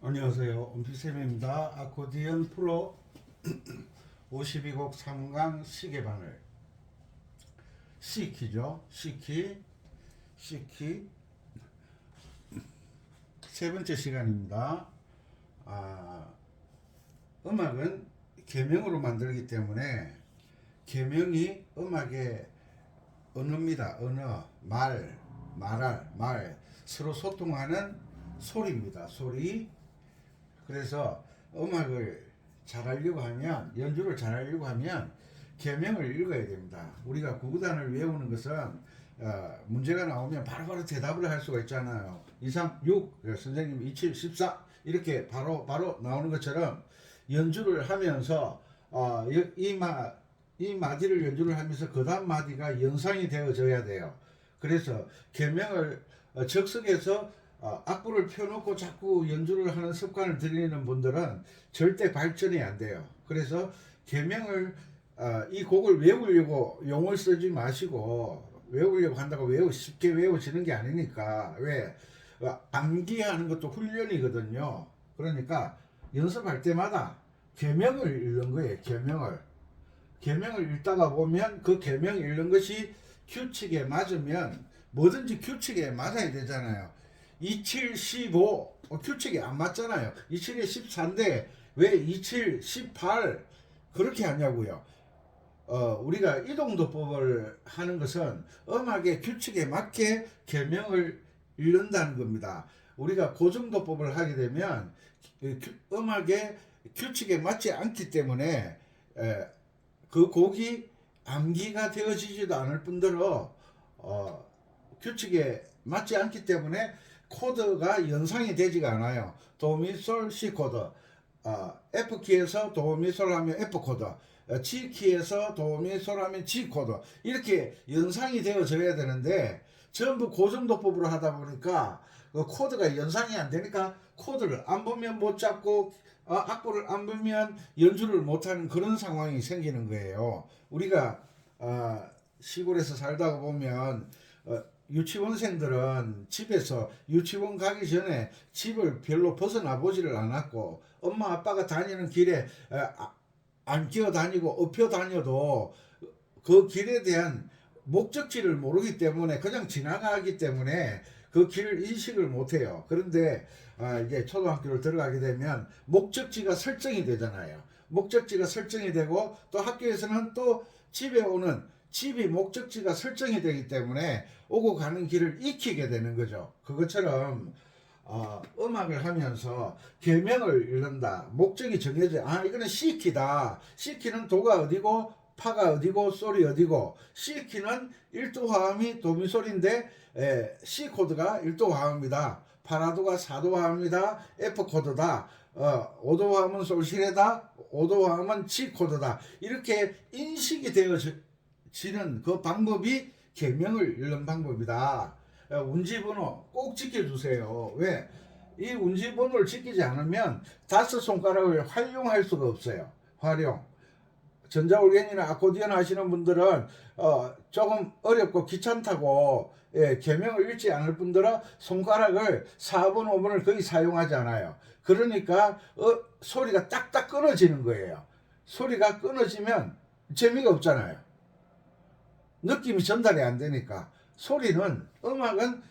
안녕하세요. 엄피쌤입니다. 아코디언 프로 52곡 3강 시계바늘 C키죠. C키 세 번째 시간입니다. 음악은 계명으로 만들기 때문에 계명이 음악의 언어입니다. 언어, 말 서로 소통하는 소리입니다. 소리. 그래서 음악을 잘하려고 하면, 연주를 잘하려고 하면 계명을 읽어야 됩니다. 우리가 구구단을 외우는 것은 문제가 나오면 바로바로 대답을 할 수가 있잖아요. 2, 3, 6 선생님 2, 7, 14 이렇게 바로 나오는 것처럼 연주를 하면서 이 마디를 연주를 하면서 그 다음 마디가 연상이 되어져야 돼요. 그래서 계명을 적석에서 악보를 펴놓고 자꾸 연주를 하는 습관을 들이는 분들은 절대 발전이 안 돼요. 그래서 계명을 이 곡을 외우려고 용을 쓰지 마시고, 외우려고 한다고 쉽게 외워지는 게 아니니까. 왜? 암기하는 것도 훈련이거든요. 그러니까 연습할 때마다 계명을 읽는 거예요. 계명을 읽다가 보면 그 계명 읽는 것이 규칙에 맞으면, 뭐든지 규칙에 맞아야 되잖아요. 27, 15 규칙이 안 맞잖아요. 27에 14인데 왜 27, 18 그렇게 하냐고요. 우리가 이동도법을 하는 것은 음악의 규칙에 맞게 계명을 읽는다는 겁니다. 우리가 고정도법을 하게 되면 음악의 규칙에 맞지 않기 때문에 그 곡이 암기가 되어지지도 않을 뿐더러 규칙에 맞지 않기 때문에 코드가 연상이 되지가 않아요. 도미솔 C 코드, F키에서 도미솔 하면 F 코드, G키에서 도미솔 하면 G 코드, 이렇게 연상이 되어져야 되는데 전부 고정도법으로 하다 보니까 그 코드가 연상이 안 되니까 코드를 안 보면 못 잡고 악보를 안 보면 연주를 못하는 그런 상황이 생기는 거예요. 우리가 시골에서 살다가 보면 유치원생들은 집에서 유치원 가기 전에 집을 별로 벗어나 보지를 않았고, 엄마 아빠가 다니는 길에 안 끼어 다니고 업혀 다녀도 그 길에 대한 목적지를 모르기 때문에 그냥 지나가기 때문에 그 길을 인식을 못해요. 그런데 이제 초등학교를 들어가게 되면 목적지가 설정이 되잖아요. 목적지가 설정이 되고 또 학교에서는 또 집이 목적지가 설정이 되기 때문에 오고 가는 길을 익히게 되는 거죠. 그것처럼 음악을 하면서 계명을 읽는다. 목적이 정해져. 이거는 C키다. C키는 도가 어디고 파가 어디고 솔이 어디고, C키는 1도 화음이 도미솔인데 C 코드가 1도 화음이다. 파라도가 4도 화음이다. F 코드다. 5도 화음은 솔시레다. 5도 화음은 G 코드다. 이렇게 인식이 되어지는 그 방법이 계명을 읽는 방법이다. 운지번호 꼭 지켜주세요. 왜? 이 운지번호를 지키지 않으면 5손가락을 활용할 수가 없어요. 전자올겐이나 아코디언 하시는 분들은 조금 어렵고 귀찮다고 계명을 읽지 않을 분들은 손가락을 4번, 5번을 거의 사용하지 않아요. 그러니까 소리가 딱딱 끊어지는 거예요. 소리가 끊어지면 재미가 없잖아요. 느낌이 전달이 안 되니까. 음악은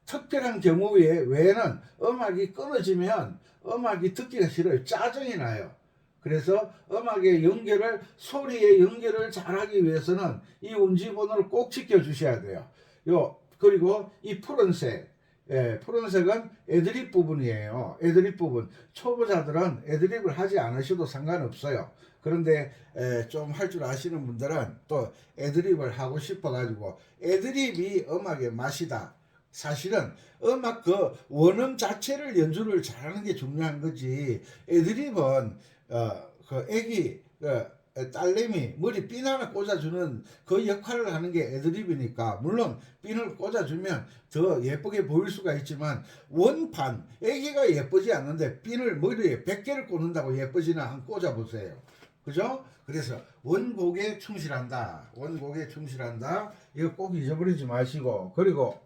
특별한 경우에 외에는 음악이 끊어지면 음악이 듣기가 싫어요. 짜증이 나요. 그래서 소리의 연결을 잘하기 위해서는 이 운지번호를 꼭 지켜주셔야 돼요. 그리고 이 푸른색은 애드립 부분이에요. 애드립 부분. 초보자들은 애드립을 하지 않으셔도 상관없어요. 그런데 좀 할 줄 아시는 분들은 또 애드립을 하고 싶어가지고, 애드립이 음악의 맛이다. 사실은 음악 그 원음 자체를 연주를 잘하는 게 중요한 거지. 애드립은 그 애기 딸내미 머리 핀 하나 꽂아주는 그 역할을 하는 게 애드립이니까, 물론 핀을 꽂아주면 더 예쁘게 보일 수가 있지만 원판 애기가 예쁘지 않는데 핀을 머리에 100개를 꽂는다고 예쁘지는 않 꽂아보세요. 그죠? 그래서 원곡에 충실한다. 이거 꼭 잊어버리지 마시고, 그리고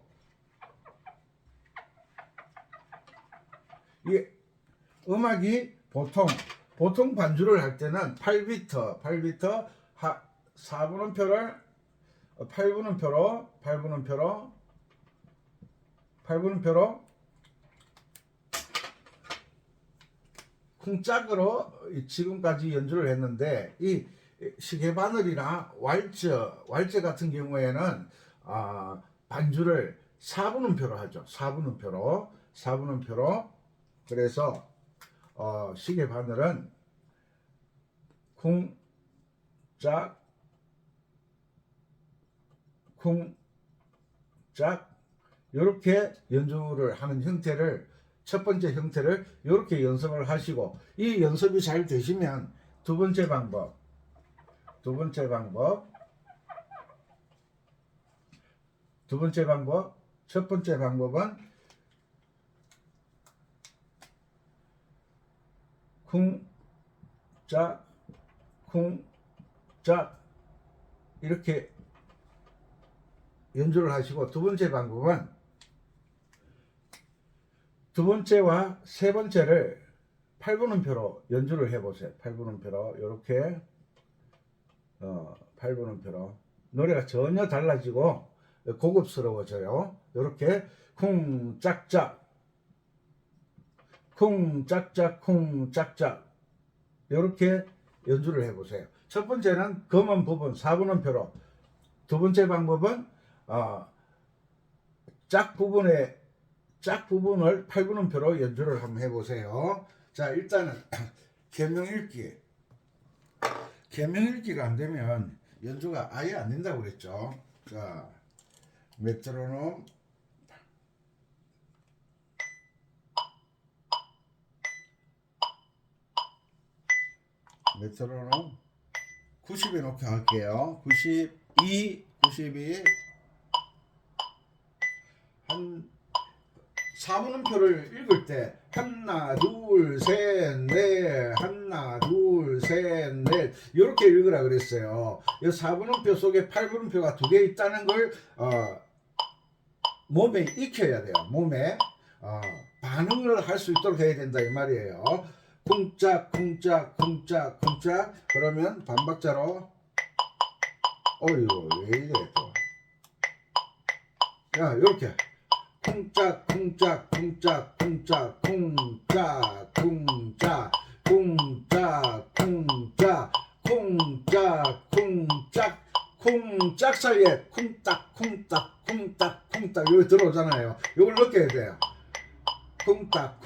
이 음악이 보통 반주를 할 때는 8비트 4분음표를 8분음표로 쿵짝으로 지금까지 연주를 했는데, 이 시계바늘이나 왈츠 같은 경우에는 반주를 4분음표로 하죠. 4분음표로. 그래서 시계바늘은 쿵짝 이렇게 연주를 하는 형태를, 첫 번째 형태를 이렇게 연습을 하시고, 이 연습이 잘 되시면 두 번째 방법 첫 번째 방법은 쿵짝 이렇게 연주를 하시고, 두 번째 방법은 두 번째와 세 번째를 8분음표로 연주를 해보세요. 8분음표로 이렇게 8분음표로 노래가 전혀 달라지고 고급스러워져요. 이렇게 쿵짝짝 이렇게 연주를 해보세요. 첫 번째는 검은 부분 4분음표로, 두 번째 방법은 짝 부분을 8분음표로 연주를 한번 해보세요. 자, 일단은 개명읽기가 안 되면 연주가 아예 안 된다고 그랬죠. 자, 메트로놈 90에 놓게 할게요. 92 한 4분음표를 읽을 때 하나 둘 셋 넷 하나 둘 셋 넷 이렇게 읽으라 그랬어요. 이 4분음표 속에 8분음표가 두 개 있다는 걸 몸에 익혀야 돼요. 몸에 반응을 할 수 있도록 해야 된다 이 말이에요. 쿵짝 그러면 반박자로 어이구 왜 이래 또. 야, 이렇게 쿵짝 사이에 쿵딱 여기 들어오잖아요. 이걸 느껴야 돼요. 쿵딱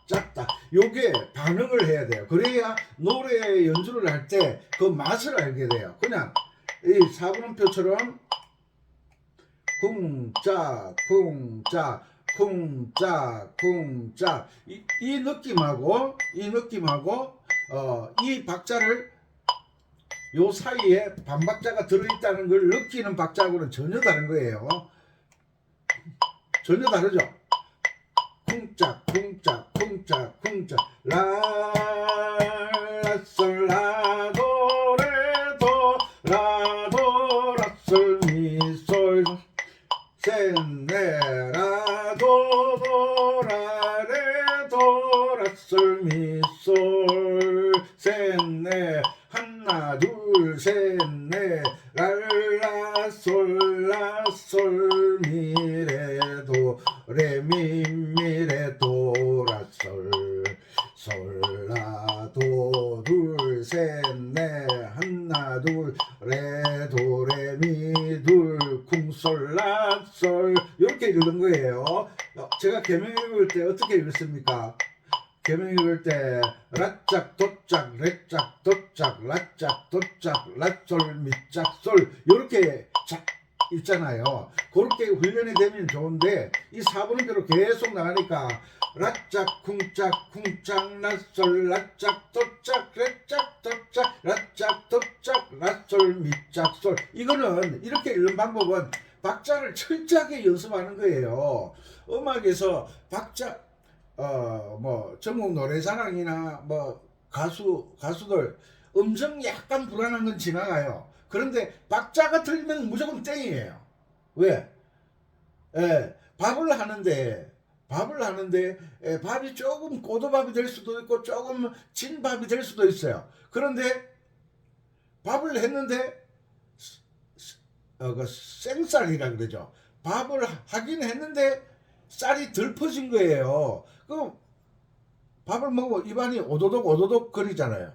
작다 요게 반응을 해야 돼요. 그래야 노래 연주를 할 때 그 맛을 알게 돼요. 그냥 이 4분음표처럼 쿵짝 이 느낌하고 이 박자를 요 사이에 반박자가 들어있다는 걸 느끼는 박자하고는 전혀 다른 거예요. 전혀 다르죠. 쿵짝 라솔 라도레도 라솔 미솔 셋네라도 라레도 라솔 미솔 셋네 하나 둘 셋 넷 랄라솔 미레도 레미미레도 라솔 솔라도 둘 셋 넷 하나 둘 레도 레미 둘 쿵솔라솔 이렇게 읽는 거예요. 제가 개명 읽을 때 어떻게 읽습니까? 개명 읽을 때 라짝 도짝 레짝 도짝 라짝 도짝 라솔 미짝 솔 이렇게 읽잖아요. 그렇게 훈련이 되면 좋은데 이 4분음표로 계속 나가니까 라짝 쿵짝 라솔 라짝 도짝 레짝 도짝 라짝 도짝 라솔 미짝 솔 이거는 이렇게 읽는 방법은 박자를 철저하게 연습하는 거예요. 음악에서 박자 전국 노래자랑이나 가수들 음정 약간 불안한 건 지나가요. 그런데 박자가 틀리면 무조건 땡이에요. 왜? 밥을 하는데 밥이 조금 고도밥이 될 수도 있고 조금 진 밥이 될 수도 있어요. 그런데 밥을 했는데 그 생쌀이라 그러죠. 밥을 하긴 했는데 쌀이 덜 퍼진 거예요. 그럼 밥을 먹고 입안이 오도독 오도독 거리잖아요.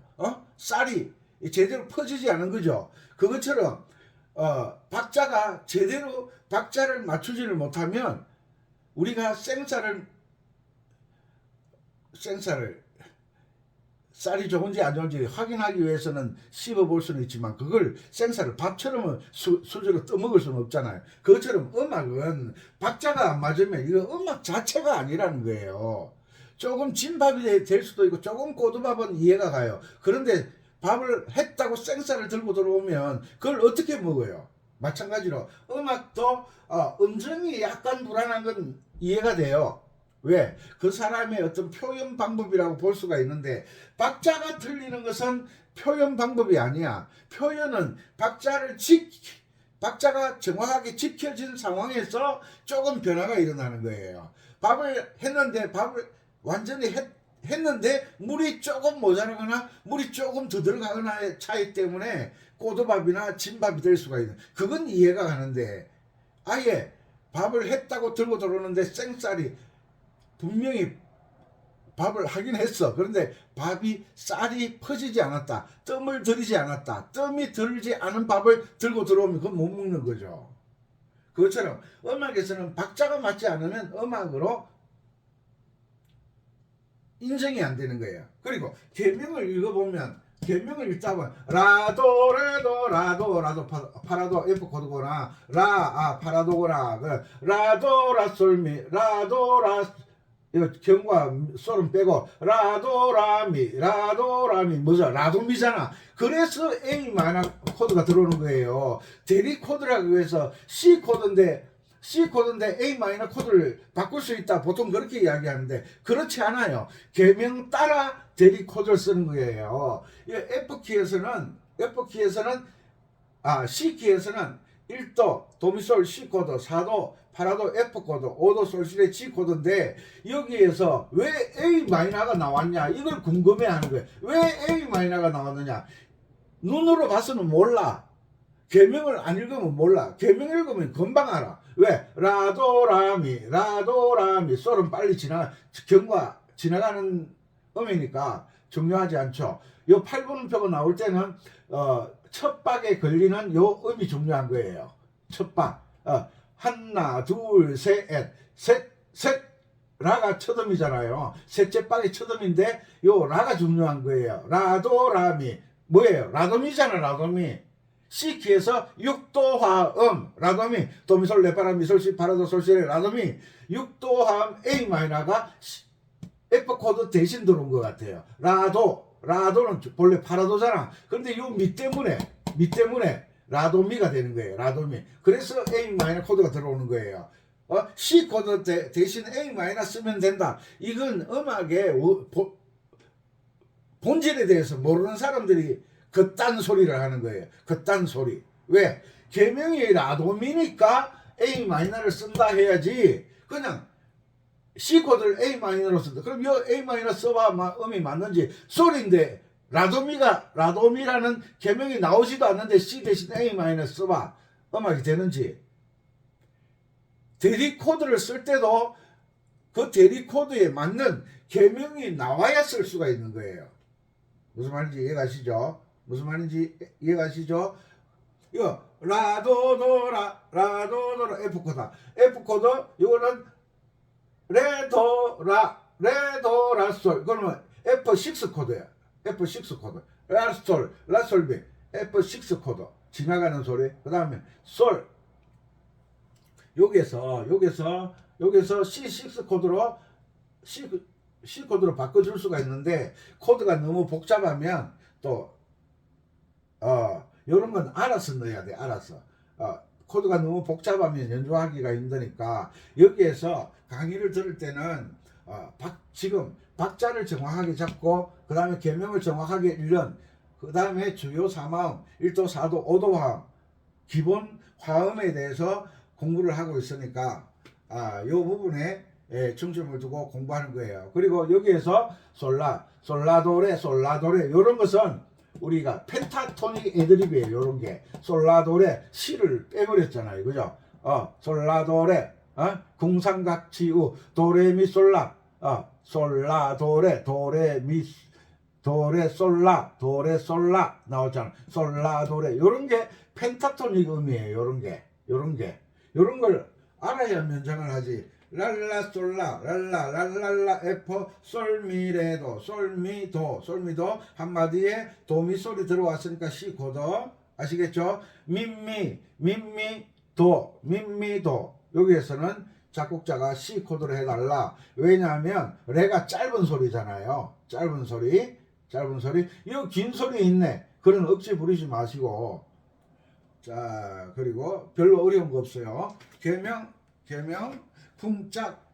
쌀이 제대로 퍼지지 않은 거죠. 그것처럼 박자가 제대로 박자를 맞추지를 못하면 우리가 생쌀을 쌀이 좋은지 안 좋은지 확인하기 위해서는 씹어볼 수는 있지만 그걸 생쌀을 밥처럼 수저로 떠먹을 수는 없잖아요. 그것처럼 음악은 박자가 안 맞으면 이거 음악 자체가 아니라는 거예요. 조금 진밥이 될 수도 있고 조금 고두밥은 이해가 가요. 그런데 밥을 했다고 생쌀을 들고 들어오면 그걸 어떻게 먹어요? 마찬가지로 음악도 음정이 약간 불안한 건 이해가 돼요. 왜? 그 사람의 어떤 표현 방법이라고 볼 수가 있는데 박자가 틀리는 것은 표현 방법이 아니야. 표현은 박자가 정확하게 지켜진 상황에서 조금 변화가 일어나는 거예요. 밥을 완전히 했는데 물이 조금 모자라거나 물이 조금 더 들어가거나의 차이 때문에 고두밥이나 진밥이 될 수가 있는. 그건 이해가 가는데 아예 밥을 했다고 들고 들어오는데 생쌀이 분명히 밥을 하긴 했어. 그런데 쌀이 퍼지지 않았다. 뜸을 들이지 않았다. 뜸이 들지 않은 밥을 들고 들어오면 그건 못 먹는 거죠. 그것처럼 음악에서는 박자가 맞지 않으면 음악으로 인정이 안 되는 거예요. 그리고 계명을 읽어보면 계명을 읽다 보면 라도 파라도 F 코드거나 파라도거나 라도 라솔미 라도 라 경과 솔은 빼고 라도라미 뭐죠? 라도미잖아. 그래서 A 마이너 코드가 들어오는 거예요. 대리 코드라고 해서 C 코드인데 A 마이너 코드를 바꿀 수 있다. 보통 그렇게 이야기하는데 그렇지 않아요. 계명 따라 대리 코드를 쓰는 거예요. F키에서는 C키에서는 1도 도미솔 C 코드, 4도 파라도 F 코드, 5도 솔시레 G 코드인데 여기에서 왜 A 마이너가 나왔냐 이걸 궁금해하는 거예요. 왜 A 마이너가 나왔느냐? 눈으로 봐서는 몰라. 계명을 안 읽으면 몰라. 계명 읽으면 금방 알아. 왜? 라도라미 솔은 빨리 경과 지나가는 음이니까 중요하지 않죠. 요 8분음표가 나올 때는 첫 박에 걸리는 요 음이 중요한 거예요. 첫 박. 하나 둘 셋 라가 첫 음이잖아요. 셋째 박이 첫 음인데 요 라가 중요한 거예요. 라도라미 뭐예요? 라도미잖아. 라도미. C키에서 6도화음 라도미 도미솔 레파라 미솔시 파라도 솔시레 라도미 6도화음 A 마이너가 F 코드 대신 들어온 것 같아요. 라도는 본래 파라도잖아. 그런데 요 미 때문에 라도미가 되는 거예요. 라도미. 그래서 A 마이너 코드가 들어오는 거예요. C 코드 대신 A 마이너 쓰면 된다. 이건 음악의 본질에 대해서 모르는 사람들이 그딴 소리를 하는 거예요. 그딴 소리. 왜? 계명이 라도미니까 A 마이너를 쓴다 해야지. 그냥 C 코드를 A 마이너로 쓴다. 그럼 이 A 마이너 써봐 음이 맞는지 소리인데 라도미라는 계명이 나오지도 않는데 C 대신 A 마이너 써봐 음악이 되는지. 대리 코드를 쓸 때도 그 대리 코드에 맞는 계명이 나와야 쓸 수가 있는 거예요. 무슨 말인지 이해가시죠? 이거 라도도라 F 코드 이거는 레도라솔 그러면 F6 코드야. F6 코드 라솔비 F6 코드 지나가는 소리. 그 다음에 솔 여기서 C6 코드로 C 코드로 바꿔줄 수가 있는데 코드가 너무 복잡하면 또 요런 건 알아서 넣어야 돼. 알아서 코드가 너무 복잡하면 연주하기가 힘드니까 여기에서 강의를 들을 때는 지금 박자를 정확하게 잡고 그 다음에 계명을 정확하게 읽는 그 다음에 주요 3화음 1도 4도 5도 화음 기본 화음에 대해서 공부를 하고 있으니까 요 부분에 중점을 두고 공부하는 거예요. 그리고 여기에서 솔라도레 이런 것은 우리가 펜타토닉 애드립이에요. 이런 게 솔라도레 시를 빼버렸잖아요. 그죠? 솔라도레 궁상각치우 도레미솔라 솔라도레 도레솔라 나오잖아. 솔라도레 요런 게 펜타토닉 음이에요. 요런 걸 알아야 면장을 하지. 랄라 솔라 랄라 에퍼 솔미레도 솔미도 한마디에 도미 소리 들어왔으니까 시 코드 아시겠죠? 미미도 여기에서는 작곡자가 C 코드를 해달라. 왜냐하면 레가 짧은 소리잖아요. 짧은 소리 이거 긴 소리 있네. 그런 억지 부리지 마시고. 자, 그리고 별로 어려운 거 없어요. 개명 풍짝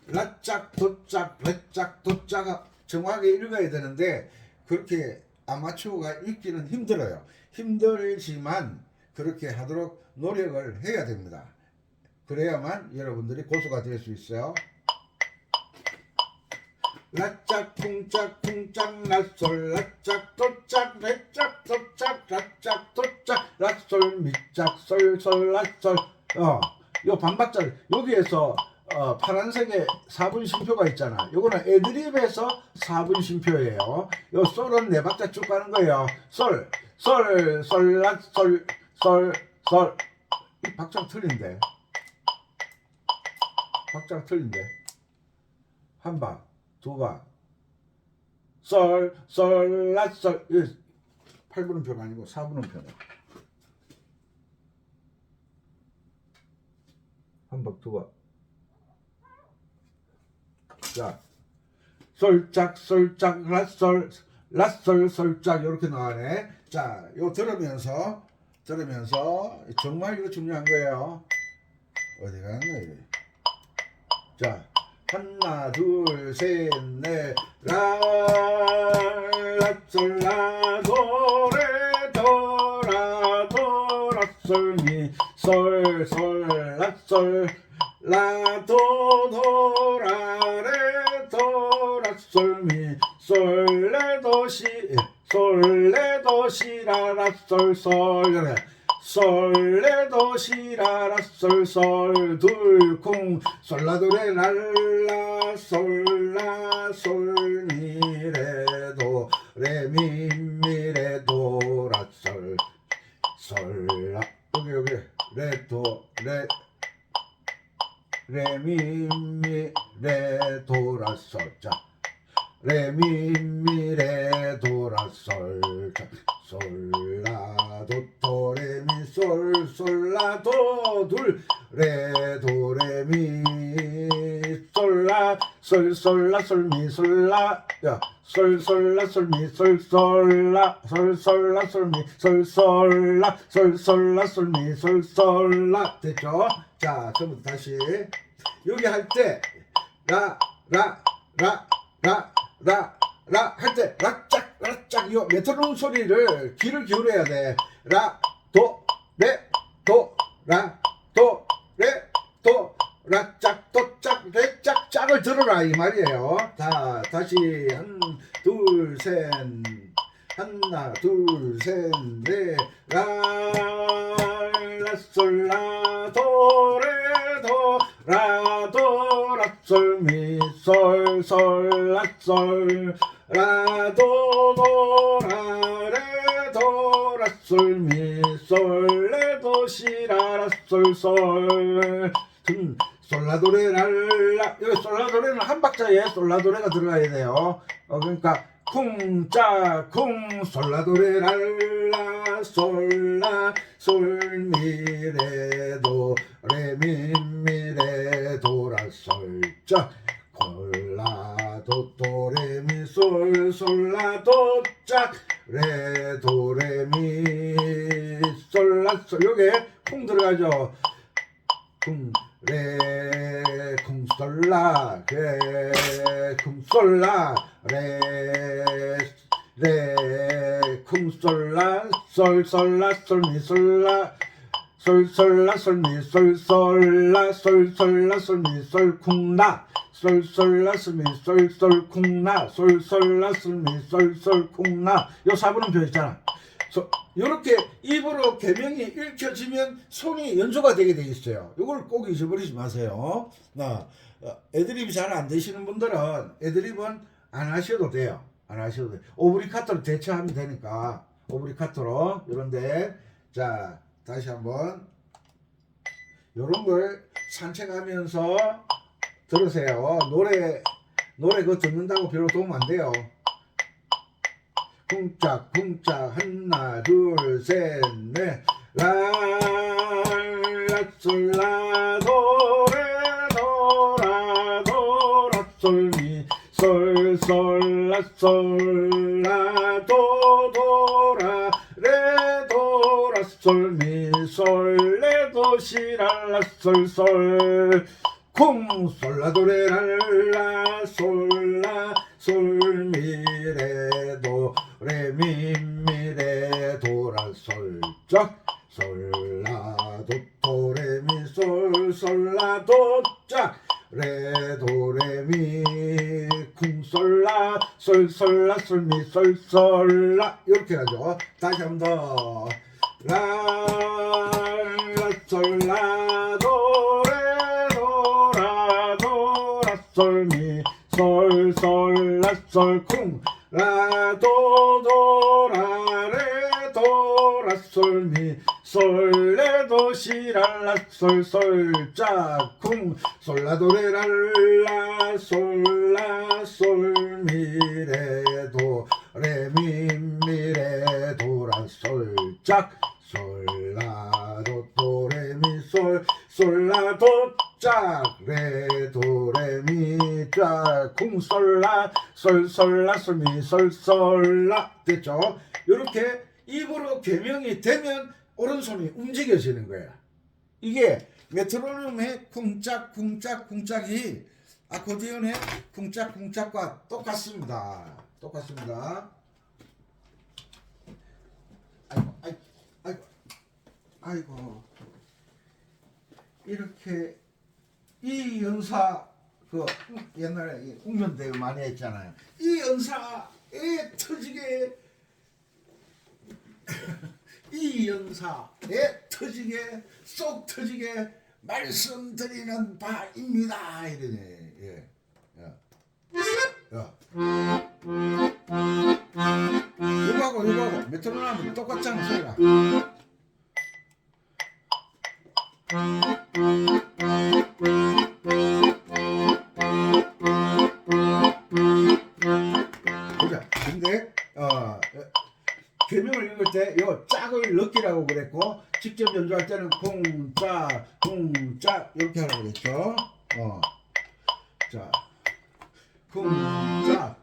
라짝 도짝 레짝 도짝 정확하게 읽어야 되는데 그렇게 아마추어가 읽기는 힘들어요. 힘들지만 그렇게 하도록 노력을 해야 됩니다. 그래야만 여러분들이 고수가 될 수 있어요. 라짝 쿵짝 라솔 라짝 도짝 레짝 도짝 라짝 도짝 라솔 미짝 솔 라솔 요 반박자 여기에서 파란색에 4분 쉼표가 있잖아. 요거는 애드립에서 4분 쉼표예요. 요 솔은 4박자 쭉 가는 거예요. 솔 라솔 이 박자가 틀린데. 한 박, 두 박. 라솔 8분음표가 아니고 4분음표네. 한 박, 두 박. 자, 솔짝 라솔 솔짝 이렇게 나가네. 자, 요 들으면서 정말 이거 중요한 거예요. 어디 가는 거예요? 자, 하나 둘 셋 넷 라솔 라도레 도라솔미 솔 라솔 라도 도라레 도라솔미 솔레도 시라라 솔 솔레도 시라라 솔 둘쿵 솔라도레 랄라 솔라 솔미레도 레미미레도 라솔 솔라 여기 레도 레미미레도 라솔 자 레미미레도 라솔 자 솔라도 도레미 솔라도 둘 레도레미 솔라 솔라 솔미 솔라 야 솔라 솔미 솔라 솔미 솔라 솔미 솔라 됐죠? 자 처음부터 다시 여기 할 때 라 할 때 라짝 이 메트로놈 소리를 귀를 기울여야 돼. 라짝 도짝 레짝 짝을 들어라 이 말이에요. 자 다시 하나 둘 셋 넷 라솔라도레도 라솔미 솔 라솔 라도도라레도 라솔미 솔레도 시라라 솔 솔라도레 랄라 여기 솔라도레는 한 박자에 솔라도레가 들어가야 돼요. 그러니까 쿵짜쿵 솔라도레 랄라 솔라 솔미레도 레미미레도 라솔자 콜라도 도레미 솔라도 짝 레도레미 솔라솔 요게 쿵 들어가죠. 쿵솔라 쿵솔라 쿵솔라 솔솔라 솔미 솔라 솔솔라 솔미 솔솔라 솔솔라 솔미 솔쿵나 솔솔라 솔미 솔솔쿵나 솔솔라 솔미 솔솔쿵나 요 4분음 표했잖아. 이렇게 입으로 개명이 읽혀지면 손이 연주가 되게 돼 있어요. 이걸 꼭 잊어버리지 마세요. 애드립이 잘 안 되시는 분들은 애드립은 안 하셔도 돼요. 안 하셔도 돼요. 오브리카토로 대처하면 되니까 오브리카토로 이런데 자 다시 한번 이런 걸 산책하면서 들으세요. 노래 그거 듣는다고 별로 도움 안 돼요. 쿵짝 하나 둘 셋 넷 라라솔라 도레 도라 도라 솔미 솔솔라 솔라 도 도라 레 도라 솔미 솔레 도 시랄라 솔솔 쿵 솔라도레랄라 솔라 솔미레도 레미미레 도라 솔짝 솔라도 도레미 솔 솔라도 짝 레도레미 쿵 솔라 솔 솔라 솔미 솔 솔라 이렇게 하죠. 다시 한 번 더 라라 솔라도 솔미 솔솔라 솔쿵 라도 도라 레 도라 솔미 솔레도 시랄라 솔솔 짝쿵 솔라도레랄라 솔라 솔미레도 레미미레 도라 솔짝 솔라도 도레미 솔 솔라도 짝 레도레미 짝쿵 솔라 솔솔라 솔미 솔솔라 됐죠? 이렇게 입으로 개명이 되면 오른손이 움직여지는 거야. 이게 메트로놈의 쿵짝이 아코디언의 쿵짝과 똑같습니다. 아이고 이렇게 이 연사 그 옛날에 웅면대회 많이 했잖아요. 이 연사에 터지게 이 연사에 터지게 쏙 터지게 말씀드리는 바입니다. 이러네. 예. 이거하고 메트로놈은 똑같잖아 소리가. 보자. 근데 개명을 읽을 때 요 짝을 넣기라고 그랬고 직접 연주할 때는 쿵짝 이렇게 하라고 그랬죠. 자 쿵짝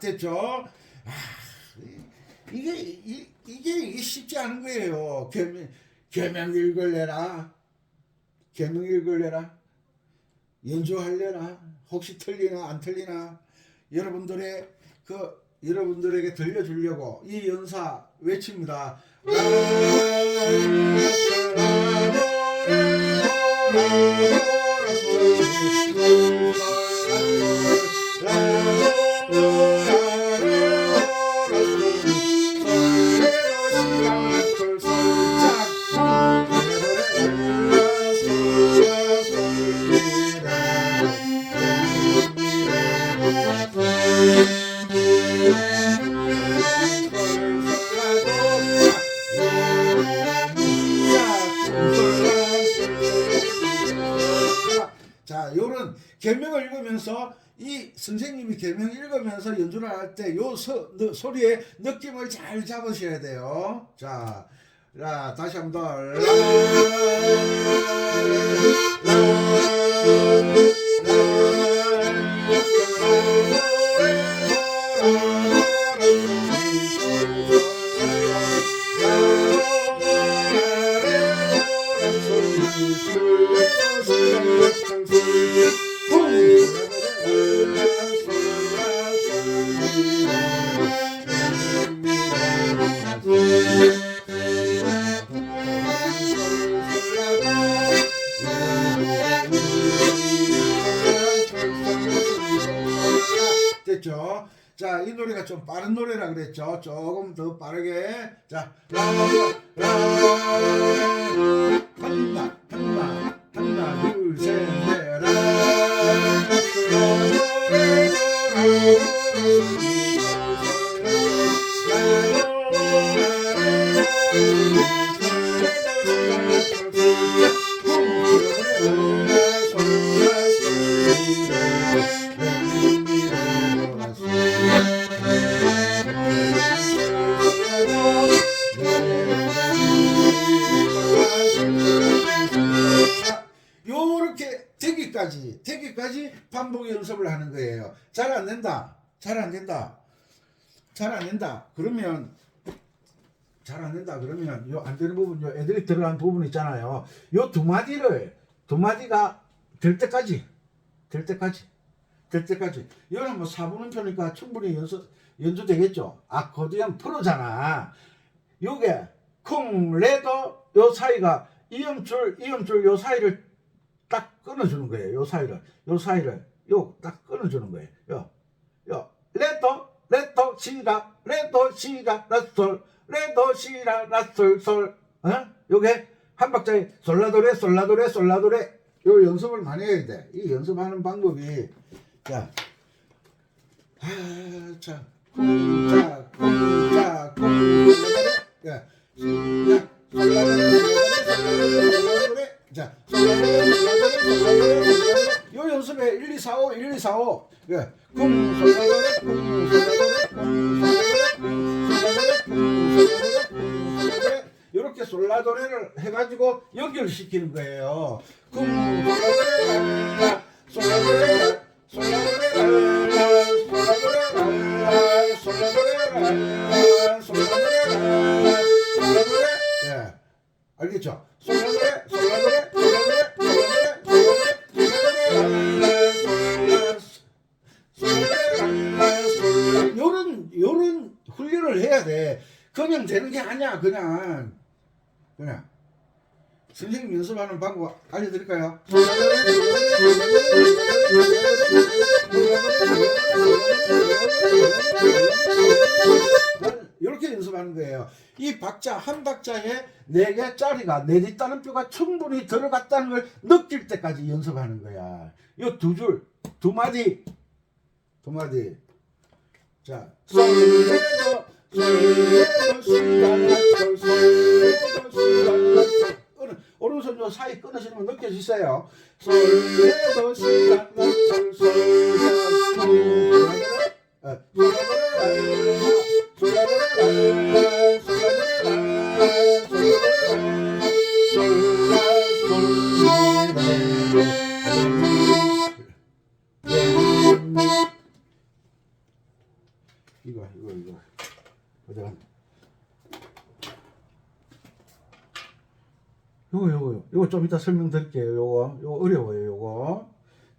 됐죠? 이게 쉽지 않은 거예요. 개명 읽을래라. 연주할래라. 혹시 틀리나 안 틀리나 여러분들에게 들려주려고 이 연사 외칩니다. 자, 요런 계명을 읽으면서 이 선생님이 계명 읽으면서 연주를 할 때 요 소리의 느낌을 잘 잡으셔야 돼요. 자, 다시 한 번 더. 됐죠? 자, 이 노래가 좀 빠른 노래라 그랬죠? 조금 더 빠르게. 자, 하나, 둘, 셋, 넷, 요렇게 되기까지 반복 연습을 하는 거예요. 잘 안 된다. 그러면 요 안 되는 부분, 요 애들이 들어간 부분 있잖아요. 요 두 마디가 될 때까지. 이거는 뭐 4분음표니까 충분히 연주 되겠죠. 아코디언 프로잖아. 요게 콩, 레도 요 사이가 이음줄 요 사이를 딱 끊어주는 거예요. 요 사이를 요 딱 끊어주는 거예요. 요 레도 시라 라솔 레도 시라 라솔 솔. 요게 한 박자에 솔라도레 요 연습을 많이 해야 돼. 이 연습하는 방법이 자 요 연습에 1, 2, 4, 5 이렇게 솔라도레를 해가지고 연결시키는 거예요. 알겠죠? 요런 훈련을 해야 돼. 그냥 되는 게 아니야. 그냥 선생님 연습하는 방법 알려드릴까요? 이렇게 연습하는 거예요. 이 박자 한 박자에 4개짜리가 내 뒷따름표가 충분히 들어갔다는 걸 느낄 때까지 연습하는 거야. 이 두 마디. 자, 솔레도 오른손 요 사이 끊으시는 거 느껴지세요? 솔레도 이거 요거 좀 이따 설명드릴게요. 요거 어려워요. 요거.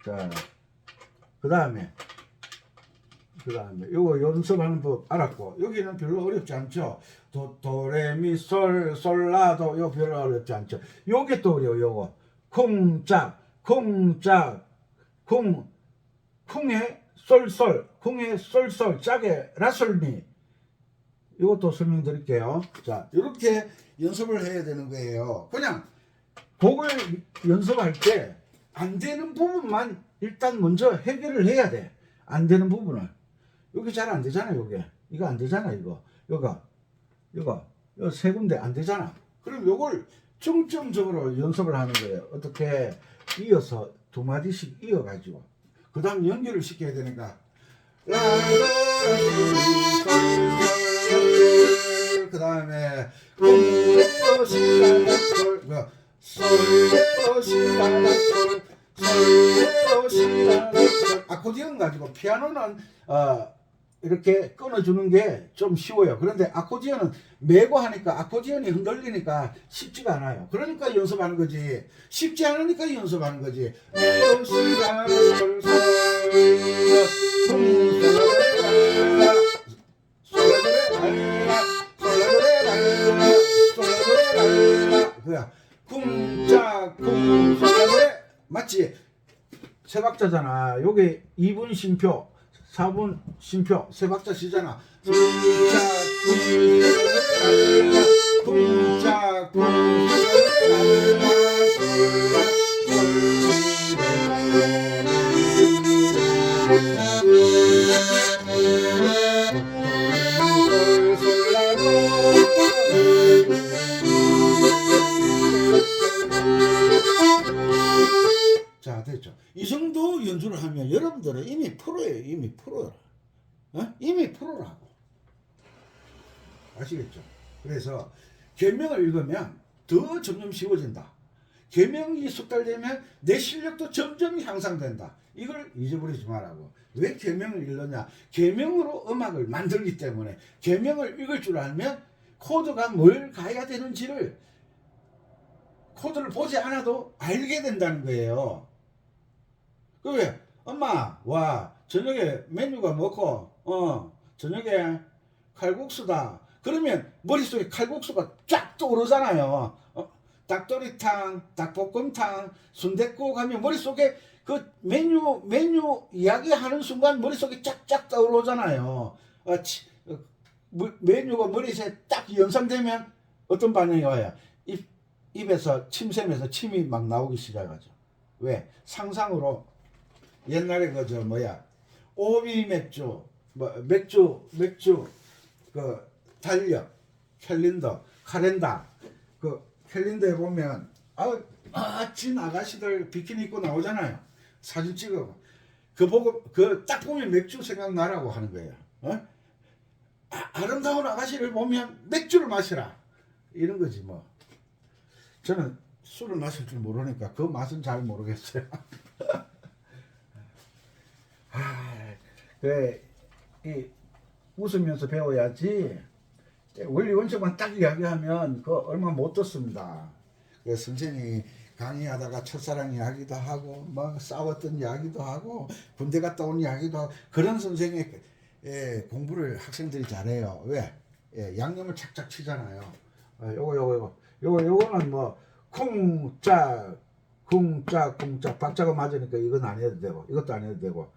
자, 그 다음에 요거 연습하는 법 알았고, 여기는 별로 어렵지 않죠. 도레미솔라도 요 별로 어렵지 않죠. 요게 또 어려워. 요거 콩에 솔솔 짝에 라솔미. 이것도 설명드릴게요. 자, 이렇게 연습을 해야 되는 거예요. 그냥 곡을 연습할 때 안 되는 부분만 일단 먼저 해결을 해야 돼. 안 되는 부분을. 여기 잘 안 되잖아. 이거 안 되잖아. 이거 세 군데 안 되잖아. 그럼 요걸 중점적으로 연습을 하는 거예요. 어떻게 이어서 두 마디씩 이어가지고 그 다음 연결을 시켜야 되니까 그 다음에 아코디언 가지고 피아노는 이렇게 끊어주는 게 좀 쉬워요. 그런데 아코디언은 메고 하니까 아코디언이 흔들리니까 쉽지가 않아요. 그러니까 연습하는 거지. 쉽지 않으니까 연습하는 거지. 그야 쿵짝쿵 솔라도레 맞지? 세 박자잖아. 요게 2분 쉼표 4분 쉼표 세 박자 쉬잖아. 자, 됐죠. 이 정도 연주를 하면 여러분들은 이미 프로예요. 이미 프로야. 이미 프로라고. 아시겠죠? 그래서 계명을 읽으면 더 점점 쉬워진다. 계명이 숙달되면 내 실력도 점점 향상된다. 이걸 잊어버리지 말라고. 왜 계명을 읽느냐? 계명으로 음악을 만들기 때문에 계명을 읽을 줄 알면 코드가 뭘 가야 되는지를 코드를 보지 않아도 알게 된다는 거예요. 그래, 엄마, 와, 저녁에 메뉴가 뭐고, 저녁에 칼국수다. 그러면 머릿속에 칼국수가 쫙 떠오르잖아요. 닭도리탕, 닭볶음탕, 순댓국 하면 머릿속에 그 메뉴 이야기하는 순간 머릿속에 쫙쫙 떠오르잖아요. 메뉴가 머릿속에 딱 연상되면 어떤 반응이 와요? 입에서 침샘에서 침이 막 나오기 시작하죠. 왜? 상상으로 옛날에 오비 맥주, 맥주, 그 달력, 캘린더, 카렌다, 그 캘린더에 보면 진 아가씨들 비키니 입고 나오잖아요. 사진 찍어. 그 보고 그 딱 보면 맥주 생각나라고 하는 거예요. 아름다운 아가씨를 보면 맥주를 마시라 이런 거지 뭐. 저는 술을 마실 줄 모르니까 그 맛은 잘 모르겠어요. 웃으면서 배워야지. 원리 원칙만 딱 이야기하면 그 얼마 못 듣습니다. 선생님이 강의하다가 첫사랑 이야기도 하고 막 싸웠던 이야기도 하고 군대 갔다 온 이야기도 하고 그런 선생의 공부를 학생들이 잘해요. 왜? 양념을 착착 치잖아요. 요거는 뭐 쿵짝 박자가 맞으니까 이건 안 해도 되고 이것도 안 해도 되고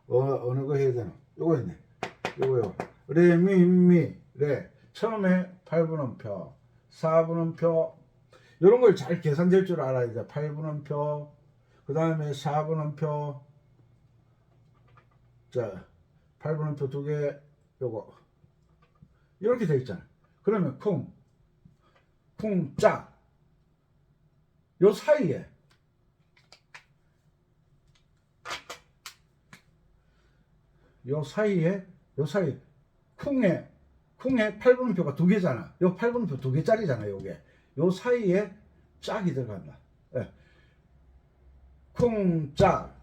어느 거 해야 되나? 요거 있네. 요거요. 레, 미, 미, 레. 처음에 8분음표, 4분음표 요런 걸 잘 계산될 줄 알아야 돼. 8분음표, 그 다음에 4분음표. 자, 8분음표 두 개, 요거. 이렇게 돼 있잖아. 그러면 쿵짝. 요 사이에 쿵에 8분음표가 두 개잖아. 요 8분음표 두 개짜리잖아. 요게 요 사이에 짝이 들어간다. 쿵짝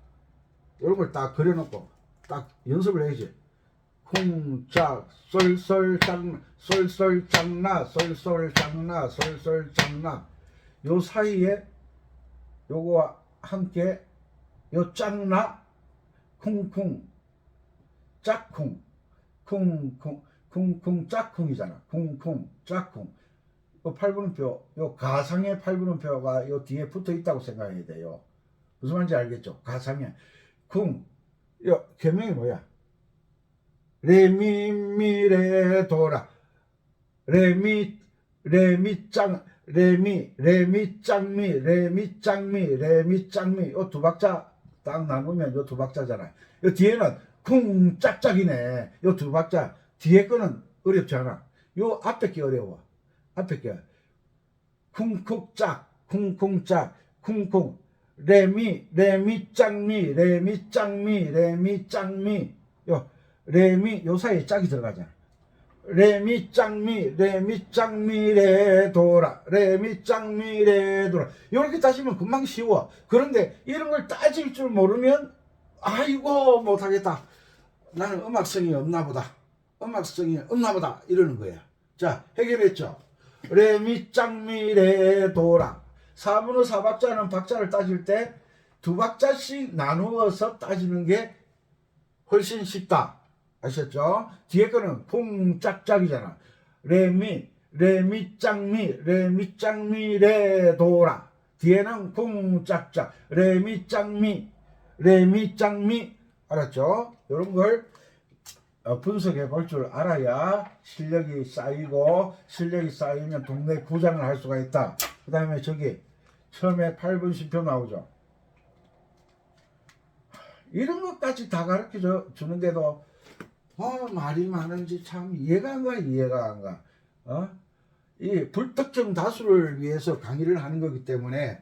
이런 걸 딱 그려놓고 딱 연습을 해야지. 쿵짝 쏠쏠장나 요 사이에 요거와 함께 요 짝나 쿵쿵 짝쿵 쿵쿵 짝쿵이잖아. 쿵쿵 짝쿵. 요 8분음표 요 가상의 8분음표가 요 뒤에 붙어 있다고 생각해야 돼요. 무슨 말인지 알겠죠? 가상의 요 계명이 뭐야? 레미미레 도라 레미 짱미 요 두 박자 딱 나누면 요 두 박자잖아. 요 뒤에는 쿵 짝짝이네. 요 두 박자 뒤에 거는 어렵지 않아. 요 앞에 게 어려워. 앞에 게 쿵쿵짝 쿵쿵짝 쿵쿵 레미 레미 짱미 레미 짱미 레미 짱미 요 레미 요 사이에 짝이 들어가잖아. 레미 짱미 레미 짱미 레도라 레미 짱미 레도라 이렇게 따지면 금방 쉬워. 그런데 이런 걸 따질 줄 모르면 아이고 못하겠다. 나는 음악성이 없나 보다. 음악성이 없나 보다 이러는 거야. 자, 해결했죠. 레미 짱미 레도라. 4분의 4박자는 박자를 따질 때 두 박자씩 나누어서 따지는 게 훨씬 쉽다. 아셨죠? 뒤에 거는 쿵짝짝이잖아. 레미 레미 짱미 레미 짱미 레도라. 뒤에는 쿵짝짝 레미 짱미 레미 짱미. 알았죠? 이런 걸 분석해 볼 줄 알아야 실력이 쌓이고, 실력이 쌓이면 동네 구장을 할 수가 있다. 그 다음에 저기 처음에 8분 10표 나오죠. 이런 것까지 다 가르쳐 주는데도 말이 많은지 참 이해가 안 가. 이해가 안 가. 이 불특정 다수를 위해서 강의를 하는 거기 때문에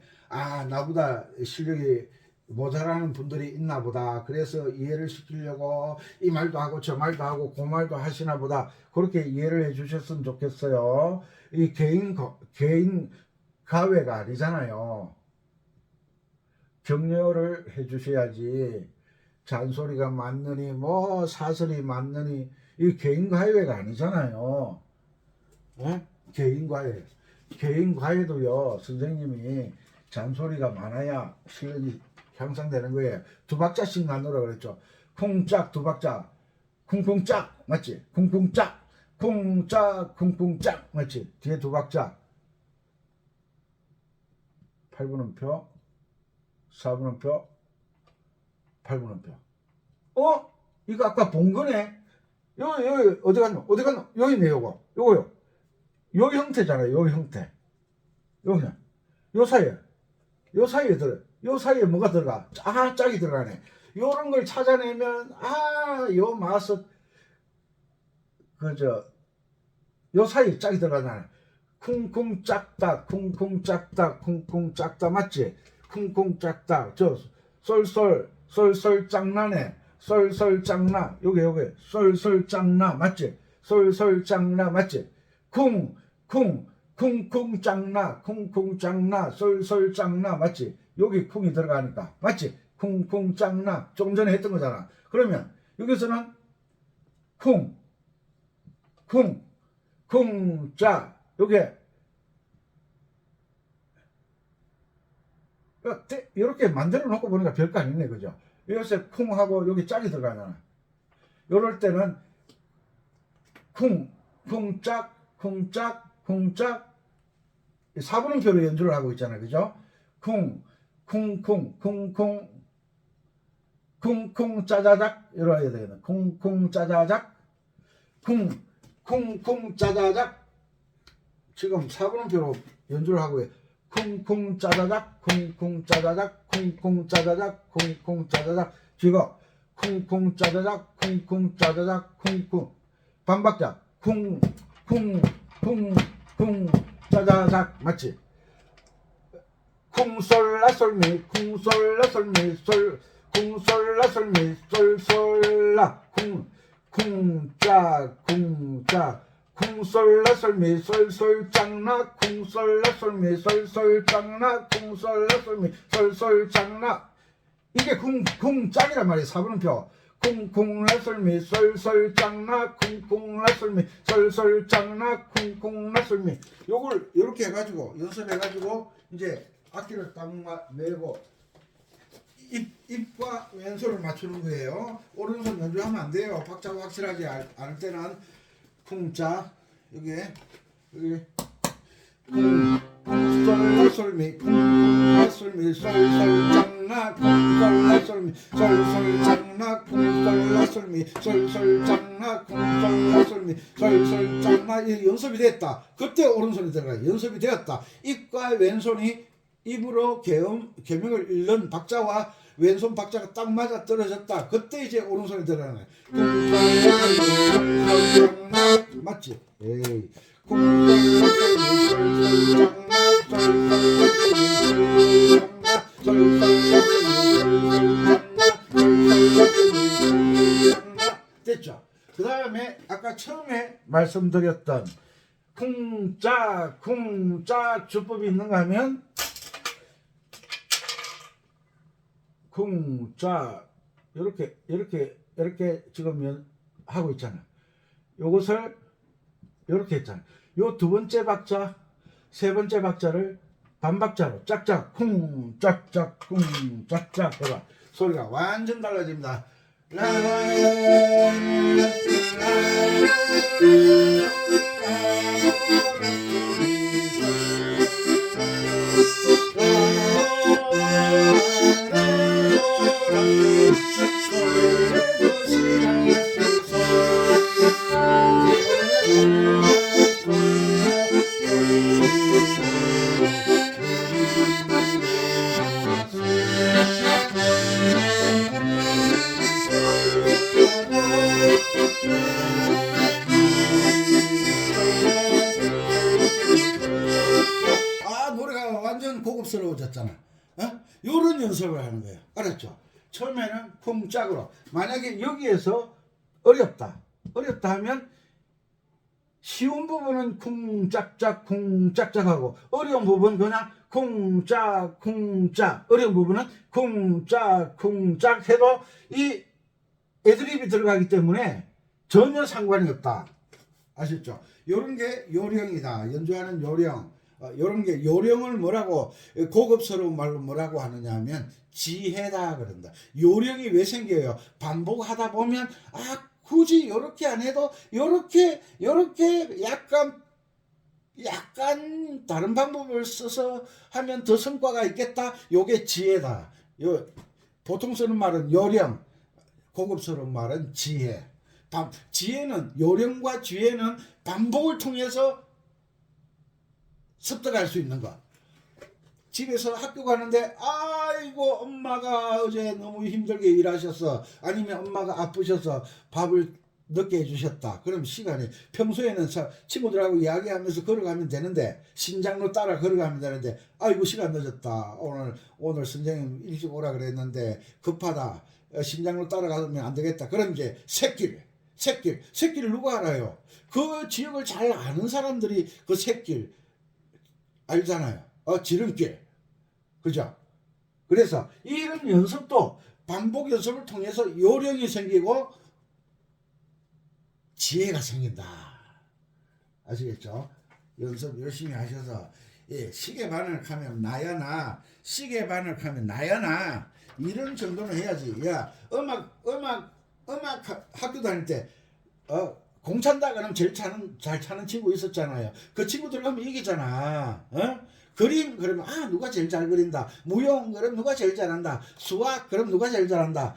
나보다 실력이 모자라는 분들이 있나 보다. 그래서 이해를 시키려고 이 말도 하고 저 말도 하고 그 말도 하시나 보다. 그렇게 이해를 해 주셨으면 좋겠어요. 이 개인 가외가 아니잖아요. 격려를 해 주셔야지. 잔소리가 맞느니 뭐 사설이 맞느니 이 개인 과외가 아니잖아요. 개인 과외. 개인 과외도요. 선생님이 잔소리가 많아야 실력이 향상되는 거예요. 두 박자씩 나누라 그랬죠. 쿵짝 두 박자. 쿵쿵짝 맞지? 쿵쿵짝 쿵짝 쿵쿵짝 맞지? 뒤에 두 박자. 8분음표 4분음표 8분음표. 이거 아까 본 거네. 여기 어디 갔노? 여기 있네. 요거요. 요 형태잖아요. 요 형태. 요냐. 요 사이에 요 사이에 뭐가 들어가? 짝이 들어가네. 요런 걸 찾아내면 요 맛은 요 사이에 짝이 들어가잖아. 쿵쿵 짝다 쿵쿵 짝다 쿵쿵 짝다 맞지? 쿵쿵 짝다 저 쏠쏠 짱나네. 쏠쏠 짱나. 요게 쏠쏠 짱나 맞지? 쏠쏠 짱나 맞지? 쿵쿵 짱나 쿵쿵 짱나 쏠쏠 짱나 맞지? 여기 쿵이 들어가니까 맞지? 쿵쿵 짱나 조금 전에 했던 거잖아. 그러면 여기서는 쿵짜 요게 이렇게 만들어 놓고 보니까 별거 아니네. 그죠? 여기서 쿵하고 여기 짝이 들어가잖아. 요럴 때는 쿵짝 4분음표로 연주를 하고 있잖아요. 그죠? 쿵쿵 짜자작 이러야 되겠네. 쿵쿵 짜자작 쿵쿵 짜자작. 지금 4분음표로 연주를 하고 쿵쿵 짜자작 쿵쿵 짜자작 쿵쿵 짜자작 쿵쿵 짜자작. 지금 쿵쿵 짜자작 쿵쿵 짜자작 쿵쿵 반박자 쿵 짜자작 맞지? 쿵솔라솔미 쿵솔라솔미 솔 쿵솔라솔미 솔솔라 쿵짜 쿵솔라솔미 솔솔짱나 쿵솔라솔미 솔솔짱나 쿵솔라솔미 솔솔짱나. 이게 쿵짝이란 말이에요. 4분음표 쿵쿵라솔미 솔솔짱나 쿵쿵라솔미 솔솔짱나 쿵쿵라솔미. 요걸 이렇게 해가지고 연습해가지고 이제 악기를 딱 메고 입과 왼손을 맞추는 거예요. 오른손 연주하면 안 돼요. 박자가 확실하지 않을 때는 쿵자 여기 쿵솔라솔미 쿵라솔미 솔솔짱나 쿵솔라솔미 솔솔짱나 쿵솔라솔미 솔솔짱나 쿵솔라솔미 솔솔짱나. 이 연습이 됐다. 그때 오른손이 들어가. 연습이 되었다. 입과 왼손이 입으로 계명을 읽는 박자와 왼손 박자가 딱 맞아 떨어졌다. 그때 이제 오른손이 들어가네. 맞지? 에이. 솔솔 처음에 말씀드렸던 쿵짝 주법이 있는가 하면 쿵짝 이렇게 지금 하고 있잖아요. 요것을 이렇게 했잖아요. 요 두 번째 박자, 세 번째 박자를 반박자로 짝짝 쿵짝짝 쿵짝짝 해봐. 소리가 완전 달라집니다. 노래가 완전 고급스러워졌잖아. 요런 연습을 하는 거예요. 알았죠? 처음에는 쿵짝으로. 만약에 여기에서 어렵다 하면 쉬운 부분은 쿵짝짝 하고 어려운 부분은 그냥 쿵짝 어려운 부분은 쿵짝 해도 이 애드립이 들어가기 때문에 전혀 상관이 없다. 아셨죠? 요런 게 요령이다. 연주하는 요령. 요런 게 요령을 뭐라고 고급스러운 말로 뭐라고 하느냐 하면 지혜다 그런다. 요령이 왜 생겨요? 반복하다 보면 굳이 요렇게 안 해도 요렇게 약간 다른 방법을 써서 하면 더 성과가 있겠다. 요게 지혜다. 보통 쓰는 말은 요령, 고급스러운 말은 지혜. 지혜는 요령과 지혜는 반복을 통해서 습득할 수 있는 것. 집에서 학교 가는데 아이고 엄마가 어제 너무 힘들게 일하셨어. 아니면 엄마가 아프셔서 밥을 늦게 해주셨다. 그럼 시간이 평소에는 친구들하고 이야기하면서 걸어가면 되는데 신장로 따라 걸어가면 되는데 아이고 시간 늦었다. 오늘 선생님 일찍 오라 그랬는데 급하다. 신장로 따라가면 안 되겠다. 그럼 이제 새길 누가 알아요? 그 지역을 잘 아는 사람들이 그 새길 알잖아요. 지름길. 그죠? 그래서 이런 연습도 반복 연습을 통해서 요령이 생기고 지혜가 생긴다. 아시겠죠? 연습 열심히 하셔서 시계 반을 하면 나야나 시계 반을 하면 나야나 이런 정도는 해야지. 야 음악 학교 다닐 때 공찬다 그러면 잘 차는 친구 있었잖아요. 그 친구들 하면 이기잖아. 그림 그러면 누가 제일 잘 그린다. 무용 그럼 누가 제일 잘한다. 수학 그럼 누가 제일 잘한다.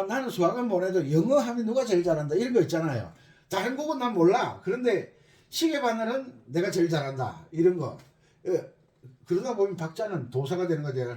나는 수학은 못해도 영어 하면 누가 제일 잘한다. 이런 거 있잖아요. 다른 곡은 난 몰라. 그런데 시계바늘은 내가 제일 잘한다. 이런 거. 그러다 보면 박자는 도사가 되는 거죠.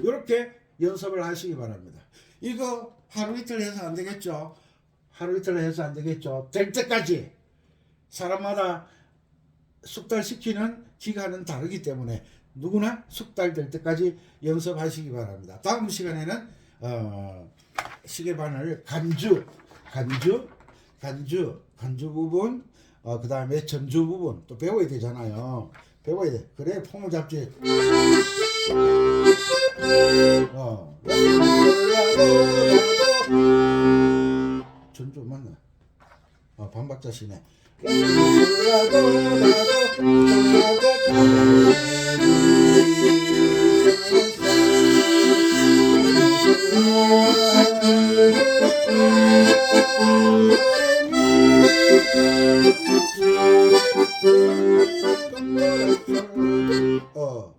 이렇게 연습을 하시기 바랍니다. 이거 하루 이틀 해서 안 되겠죠? 하루 이틀 해서 안 되겠죠? 될 때까지 사람마다 숙달시키는 기간은 다르기 때문에 누구나 숙달될 때까지 연습하시기 바랍니다. 다음 시간에는 시계바늘 간주 부분, 그 다음에 전주 부분 또 배워야 되잖아요. 배워야 돼. 그래 폼을 잡지. 전주 맞나? 반박자시네.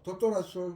도토라솔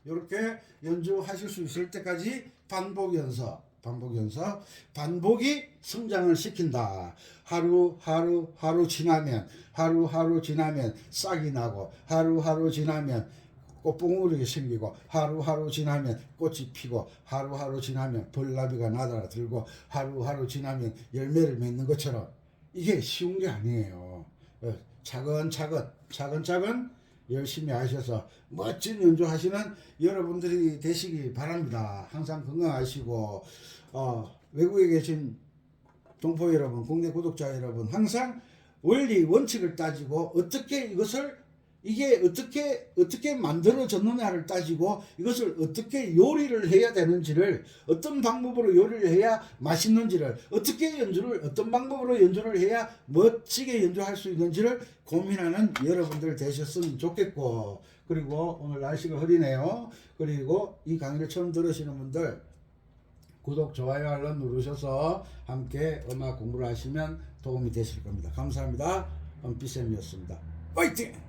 이렇게 연주하실 수 있을 때까지 반복 연습, 반복이 성장을 시킨다. 하루 지나면 싹이 나고, 하루 지나면 꽃봉오리가 생기고, 하루 지나면 꽃이 피고, 하루 지나면 벌나비가 나달아들고, 하루 지나면 열매를 맺는 것처럼 이게 쉬운 게 아니에요. 차근차근 열심히 하셔서 멋진 연주하시는 여러분들이 되시기 바랍니다. 항상 건강하시고, 외국에 계신 동포 여러분, 국내 구독자 여러분, 항상 원리 원칙을 따지고 이게 어떻게 만들어졌느냐를 따지고, 이것을 어떻게 요리를 해야 되는지를, 어떤 방법으로 요리를 해야 맛있는지를, 어떤 방법으로 연주를 해야 멋지게 연주할 수 있는지를 고민하는 여러분들 되셨으면 좋겠고, 그리고 오늘 날씨가 흐리네요. 그리고 이 강의를 처음 들으시는 분들, 구독, 좋아요, 알람 누르셔서 함께 음악 공부를 하시면 도움이 되실 겁니다. 감사합니다. 은비쌤이었습니다. 파이팅!